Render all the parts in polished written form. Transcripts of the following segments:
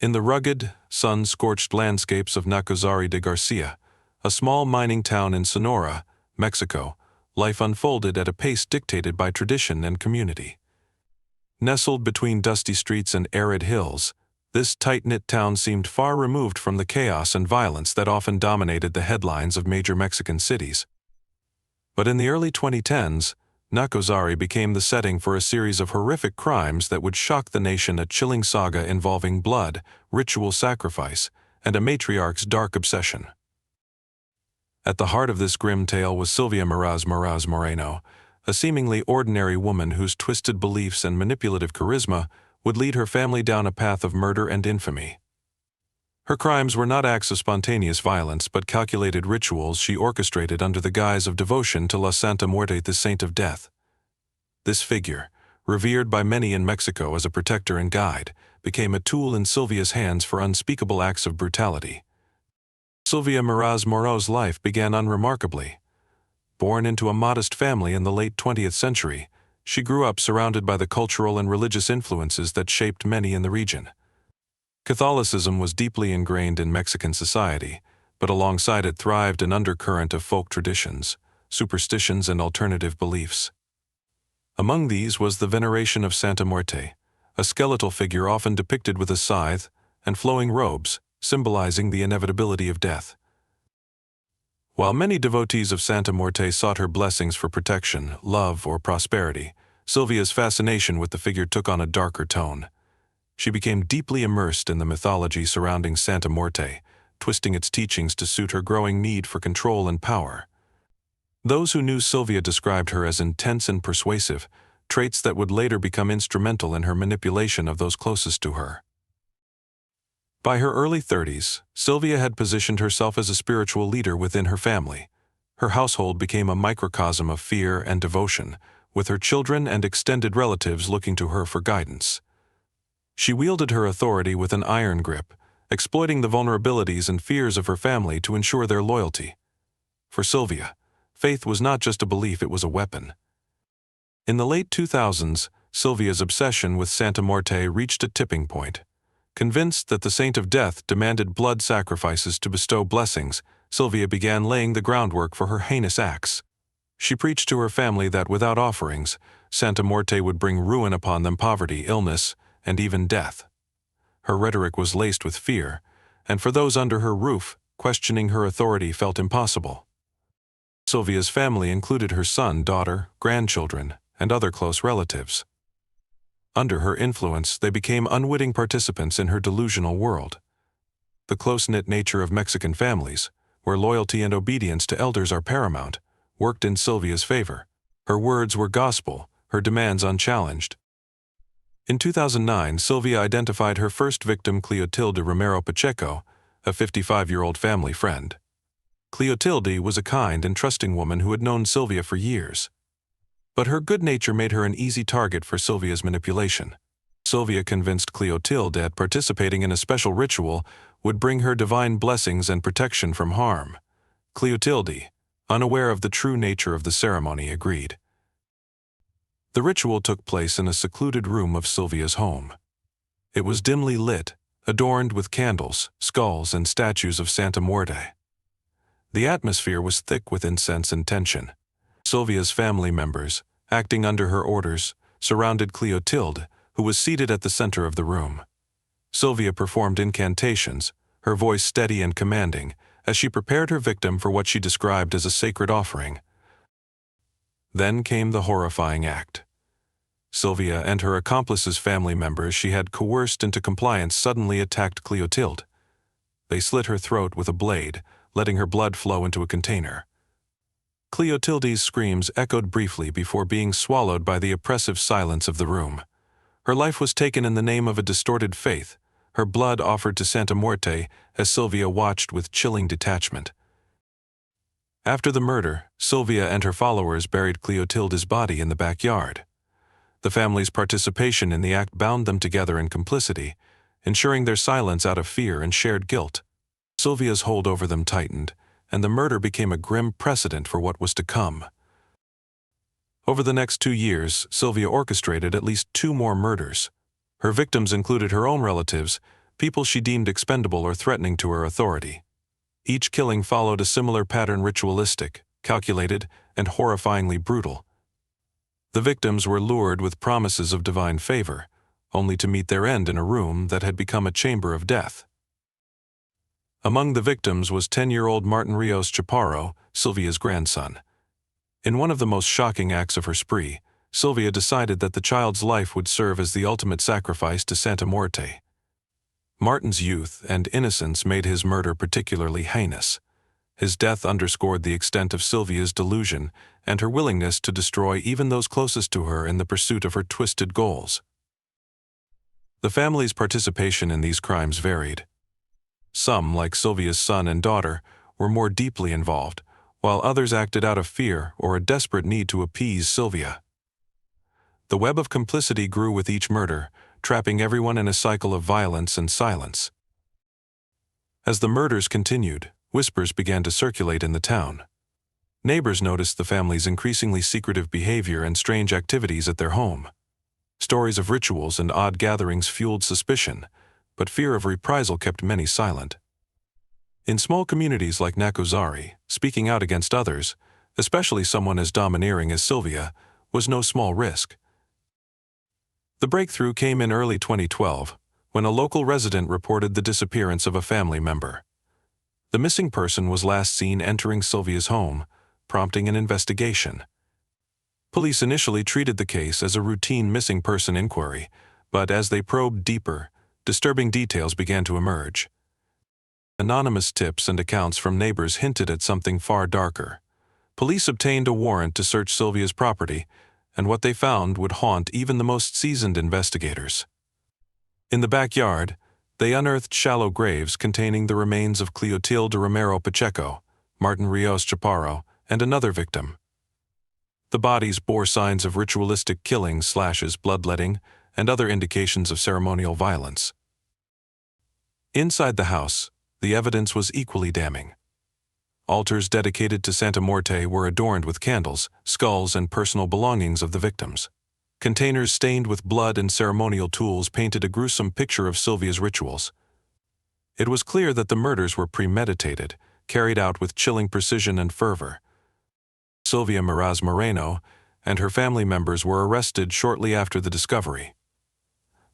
In the rugged, sun-scorched landscapes of Nacozari de Garcia, a small mining town in Sonora, Mexico, life unfolded at a pace dictated by tradition and community. Nestled between dusty streets and arid hills, this tight-knit town seemed far removed from the chaos and violence that often dominated the headlines of major Mexican cities. But in the early 2010s, Nacozari became the setting for a series of horrific crimes that would shock the nation, a chilling saga involving blood, ritual sacrifice, and a matriarch's dark obsession. At the heart of this grim tale was Silvia Moraz Moreno, a seemingly ordinary woman whose twisted beliefs and manipulative charisma would lead her family down a path of murder and infamy. Her crimes were not acts of spontaneous violence but calculated rituals she orchestrated under the guise of devotion to La Santa Muerte, the Saint of Death. This figure, revered by many in Mexico as a protector and guide, became a tool in Silvia's hands for unspeakable acts of brutality. Silvia Moraz Moreno's life began unremarkably. Born into a modest family in the late 20th century, she grew up surrounded by the cultural and religious influences that shaped many in the region. Catholicism was deeply ingrained in Mexican society, but alongside it thrived an undercurrent of folk traditions, superstitions, and alternative beliefs. Among these was the veneration of Santa Muerte, a skeletal figure often depicted with a scythe and flowing robes, symbolizing the inevitability of death. While many devotees of Santa Muerte sought her blessings for protection, love, or prosperity, Silvia's fascination with the figure took on a darker tone. She became deeply immersed in the mythology surrounding Santa Muerte, twisting its teachings to suit her growing need for control and power. Those who knew Silvia described her as intense and persuasive, traits that would later become instrumental in her manipulation of those closest to her. By her early 30s, Silvia had positioned herself as a spiritual leader within her family. Her household became a microcosm of fear and devotion, with her children and extended relatives looking to her for guidance. She wielded her authority with an iron grip, exploiting the vulnerabilities and fears of her family to ensure their loyalty. For Silvia, faith was not just a belief, it was a weapon. In the late 2000s, Silvia's obsession with Santa Muerte reached a tipping point. Convinced that the Saint of Death demanded blood sacrifices to bestow blessings, Silvia began laying the groundwork for her heinous acts. She preached to her family that without offerings, Santa Muerte would bring ruin upon them, poverty, illness, and even death. Her rhetoric was laced with fear, and for those under her roof, questioning her authority felt impossible. Silvia's family included her son, daughter, grandchildren, and other close relatives. Under her influence, they became unwitting participants in her delusional world. The close-knit nature of Mexican families, where loyalty and obedience to elders are paramount, worked in Silvia's favor. Her words were gospel, her demands unchallenged. In 2009, Silvia identified her first victim, Cleotilde Romero Pacheco, a 55-year-old family friend. Cleotilde was a kind and trusting woman who had known Silvia for years. But her good nature made her an easy target for Silvia's manipulation. Silvia convinced Cleotilde that participating in a special ritual would bring her divine blessings and protection from harm. Cleotilde, unaware of the true nature of the ceremony, agreed. The ritual took place in a secluded room of Silvia's home. It was dimly lit, adorned with candles, skulls, and statues of Santa Muerte. The atmosphere was thick with incense and tension. Silvia's family members, acting under her orders, surrounded Cleotilde, who was seated at the center of the room. Silvia performed incantations, her voice steady and commanding, as she prepared her victim for what she described as a sacred offering. Then came the horrifying act. Silvia and her accomplices' family members she had coerced into compliance suddenly attacked Cleotilde. They slit her throat with a blade, letting her blood flow into a container. Cleotilde's screams echoed briefly before being swallowed by the oppressive silence of the room. Her life was taken in the name of a distorted faith, her blood offered to Santa Muerte as Silvia watched with chilling detachment. After the murder, Silvia and her followers buried Cleotilde's body in the backyard. The family's participation in the act bound them together in complicity, ensuring their silence out of fear and shared guilt. Silvia's hold over them tightened, and the murder became a grim precedent for what was to come. Over the next 2 years, Silvia orchestrated at least 2 more murders. Her victims included her own relatives, people she deemed expendable or threatening to her authority. Each killing followed a similar pattern, ritualistic, calculated, and horrifyingly brutal. The victims were lured with promises of divine favor, only to meet their end in a room that had become a chamber of death. Among the victims was 10-year-old Martin Rios Chaparro, Silvia's grandson. In one of the most shocking acts of her spree, Silvia decided that the child's life would serve as the ultimate sacrifice to Santa Muerte. Martin's youth and innocence made his murder particularly heinous. His death underscored the extent of Silvia's delusion and her willingness to destroy even those closest to her in the pursuit of her twisted goals. The family's participation in these crimes varied. Some, like Silvia's son and daughter, were more deeply involved, while others acted out of fear or a desperate need to appease Silvia. The web of complicity grew with each murder, trapping everyone in a cycle of violence and silence. As the murders continued, whispers began to circulate in the town. Neighbors noticed the family's increasingly secretive behavior and strange activities at their home. Stories of rituals and odd gatherings fueled suspicion, but fear of reprisal kept many silent. In small communities like Nacozari, speaking out against others, especially someone as domineering as Silvia, was no small risk. The breakthrough came in early 2012, when a local resident reported the disappearance of a family member. The missing person was last seen entering Silvia's home, prompting an investigation. Police initially treated the case as a routine missing person inquiry, but as they probed deeper, disturbing details began to emerge. Anonymous tips and accounts from neighbors hinted at something far darker. Police obtained a warrant to search Silvia's property, and what they found would haunt even the most seasoned investigators. In the backyard, they unearthed shallow graves containing the remains of Cleotilde Romero Pacheco, Martin Rios Chaparro, and another victim. The bodies bore signs of ritualistic killings, slashes, bloodletting, and other indications of ceremonial violence. Inside the house, the evidence was equally damning. Altars dedicated to Santa Muerte were adorned with candles, skulls, and personal belongings of the victims. Containers stained with blood and ceremonial tools painted a gruesome picture of Silvia's rituals. It was clear that the murders were premeditated, carried out with chilling precision and fervor. Silvia Meraz Moreno and her family members were arrested shortly after the discovery.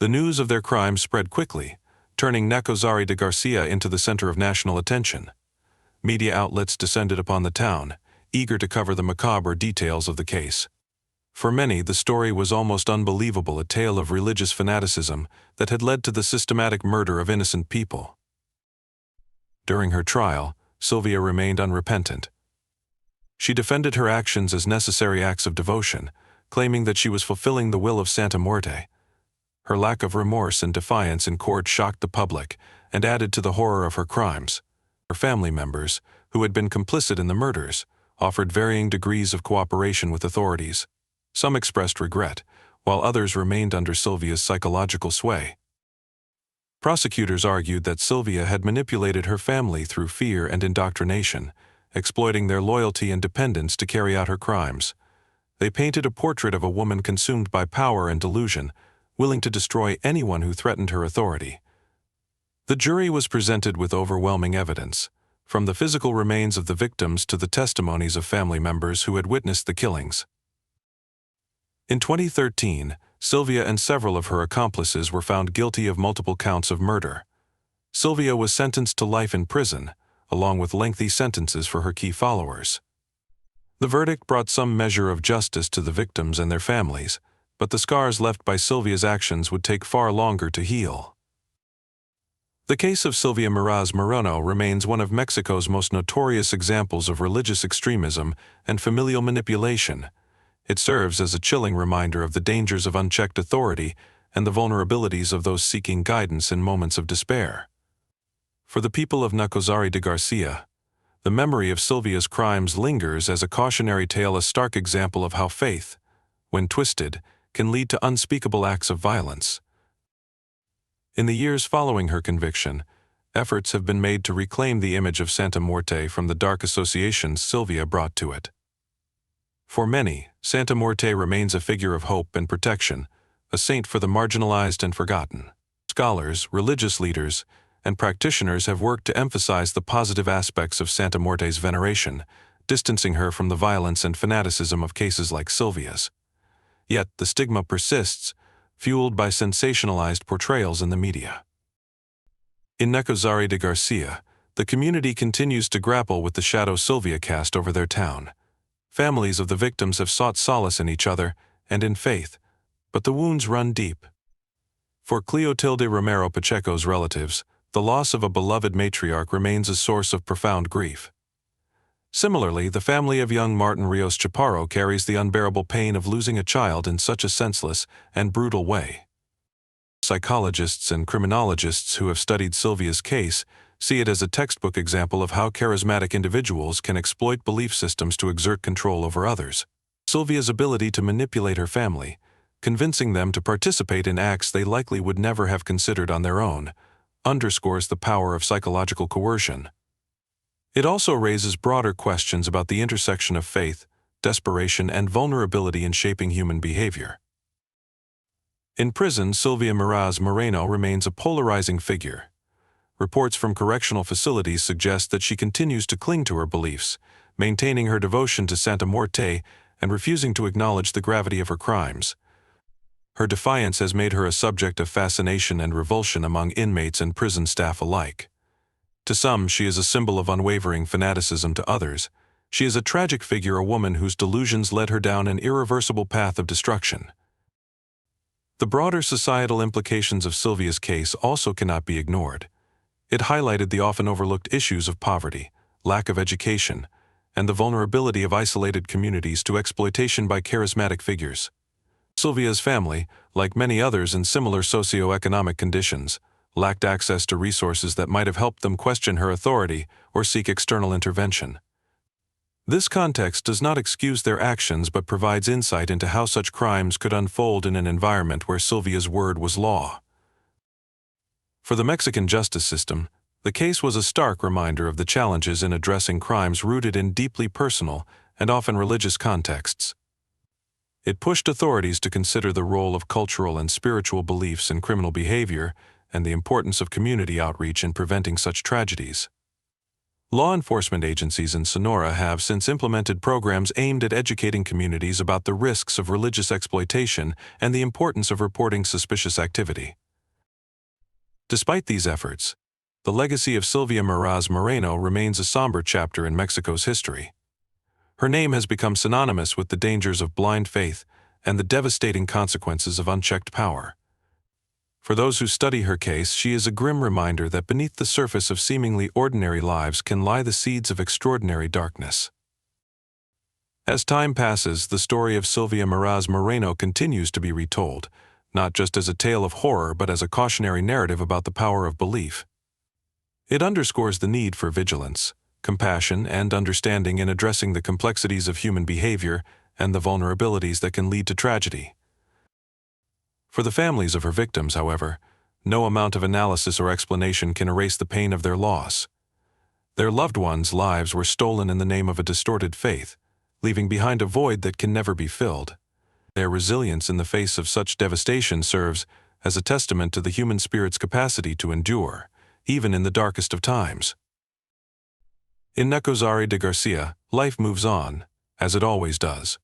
The news of their crimes spread quickly, turning Nacozari de Garcia into the center of national attention. Media outlets descended upon the town, eager to cover the macabre details of the case. For many, the story was almost unbelievable, a tale of religious fanaticism that had led to the systematic murder of innocent people. During her trial, Silvia remained unrepentant. She defended her actions as necessary acts of devotion, claiming that she was fulfilling the will of Santa Muerte. Her lack of remorse and defiance in court shocked the public and added to the horror of her crimes. Her family members, who had been complicit in the murders, offered varying degrees of cooperation with authorities. Some expressed regret, while others remained under Silvia's psychological sway. Prosecutors argued that Silvia had manipulated her family through fear and indoctrination, exploiting their loyalty and dependence to carry out her crimes. They painted a portrait of a woman consumed by power and delusion, willing to destroy anyone who threatened her authority. The jury was presented with overwhelming evidence, from the physical remains of the victims to the testimonies of family members who had witnessed the killings. In 2013, Silvia and several of her accomplices were found guilty of multiple counts of murder. Silvia was sentenced to life in prison, along with lengthy sentences for her key followers. The verdict brought some measure of justice to the victims and their families, but the scars left by Silvia's actions would take far longer to heal. The case of Silvia Meraz Moreno remains one of Mexico's most notorious examples of religious extremism and familial manipulation. It serves as a chilling reminder of the dangers of unchecked authority and the vulnerabilities of those seeking guidance in moments of despair. For the people of Nacozari de Garcia, the memory of Silvia's crimes lingers as a cautionary tale, a stark example of how faith, when twisted, can lead to unspeakable acts of violence. In the years following her conviction, efforts have been made to reclaim the image of Santa Muerte from the dark associations Silvia brought to it. For many, Santa Muerte remains a figure of hope and protection, a saint for the marginalized and forgotten. scholars, religious leaders, and practitioners have worked to emphasize the positive aspects of Santa Muerte's veneration, distancing her from the violence and fanaticism of cases like Silvia's. Yet the stigma persists, fueled by sensationalized portrayals in the media. In Gatlary de Garcia, the community continues to grapple with the shadow Silvia cast over their town. Families of the victims have sought solace in each other and in faith, but the wounds run deep. For Cleotilde Romero Pacheco's relatives, the loss of a beloved matriarch remains a source of profound grief. Similarly, the family of young Martin Rios Chaparro carries the unbearable pain of losing a child in such a senseless and brutal way. Psychologists and criminologists who have studied Silvia's case see it as a textbook example of how charismatic individuals can exploit belief systems to exert control over others. Silvia's ability to manipulate her family, convincing them to participate in acts they likely would never have considered on their own, underscores the power of psychological coercion. It also raises broader questions about the intersection of faith, desperation, and vulnerability in shaping human behavior. In prison, Silvia Meraz Moreno remains a polarizing figure. Reports from correctional facilities suggest that she continues to cling to her beliefs, maintaining her devotion to Santa Muerte and refusing to acknowledge the gravity of her crimes. Her defiance has made her a subject of fascination and revulsion among inmates and prison staff alike. To some, she is a symbol of unwavering fanaticism. To others, she is a tragic figure, a woman whose delusions led her down an irreversible path of destruction. The broader societal implications of Silvia's case also cannot be ignored. It highlighted the often overlooked issues of poverty, lack of education, and the vulnerability of isolated communities to exploitation by charismatic figures. Silvia's family, like many others in similar socioeconomic conditions, lacked access to resources that might have helped them question her authority or seek external intervention. This context does not excuse their actions but provides insight into how such crimes could unfold in an environment where Silvia's word was law. For the Mexican justice system, the case was a stark reminder of the challenges in addressing crimes rooted in deeply personal and often religious contexts. It pushed authorities to consider the role of cultural and spiritual beliefs in criminal behavior and the importance of community outreach in preventing such tragedies. Law enforcement agencies in Sonora have since implemented programs aimed at educating communities about the risks of religious exploitation and the importance of reporting suspicious activity. Despite these efforts, the legacy of Silvia Meraz Moreno remains a somber chapter in Mexico's history. Her name has become synonymous with the dangers of blind faith and the devastating consequences of unchecked power. For those who study her case, she is a grim reminder that beneath the surface of seemingly ordinary lives can lie the seeds of extraordinary darkness. As time passes, the story of Silvia Meraz Moreno continues to be retold, not just as a tale of horror but as a cautionary narrative about the power of belief. It underscores the need for vigilance, compassion, and understanding in addressing the complexities of human behavior and the vulnerabilities that can lead to tragedy. For the families of her victims, however, no amount of analysis or explanation can erase the pain of their loss. Their loved ones' lives were stolen in the name of a distorted faith, leaving behind a void that can never be filled. Their resilience in the face of such devastation serves as a testament to the human spirit's capacity to endure, even in the darkest of times. In Gatlary de Garcia, life moves on, as it always does.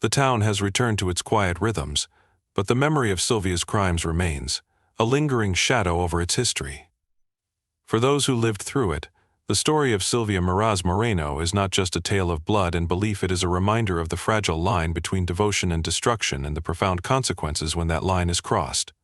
The town has returned to its quiet rhythms, but the memory of Silvia's crimes remains, a lingering shadow over its history. For those who lived through it, the story of Silvia Meraz Moreno is not just a tale of blood and belief, it is a reminder of the fragile line between devotion and destruction and the profound consequences when that line is crossed.